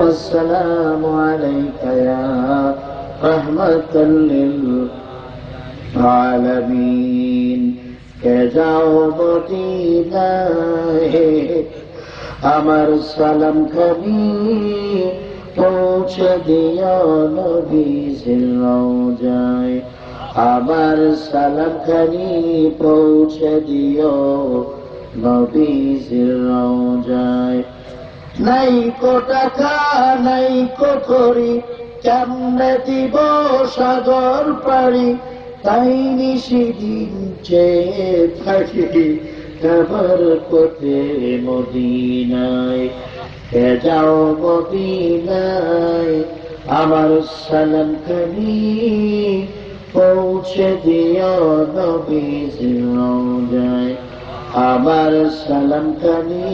والسلام عليك يا رحمة للعالمين কে যাও মদিনায় আমার সালাম খানি পৌঁছে দিও নবীজির রওজায় আমার সালাম খানি পৌঁছে দিও নবীজির রওজায় নাই কো টাকা নাই কো করি কেমনে দিব সাগর পাড়ি তাই নিশিদিন চেয়ে থাকি আমার পথে মদিনায় কে যাও মদিনায় আমার সালাম খানি পৌঁছে দিও নবীজির রওজায় আমার সালাম খানি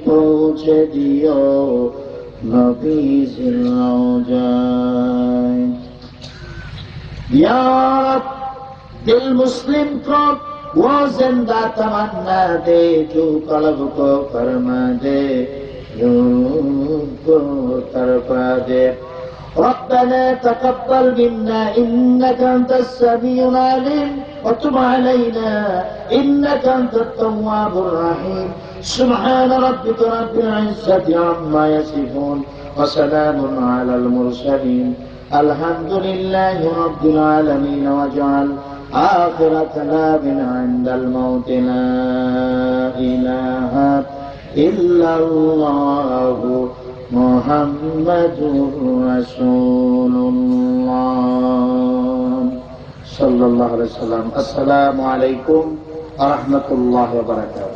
পৌঁছে দিও নবীজির রওজায় ইয়া রব दिल मुस्लिम को वो जिंदा तमन्ना दे जो कल्ब को फरमा दे को तरफा दे ربنا تقبل منا إنك أنت السميع العليم وتب علينا إنك أنت التواب الرحيم سبحان ربك رب العزة عما يصفون وسلام على المرسلين الحمد لله رب العالمين واجعل آخر كلامنا عند الموت لا إله إلا الله محمد رسول الله صلى الله عليه وسلم السلام عليكم ورحمة الله وبركاته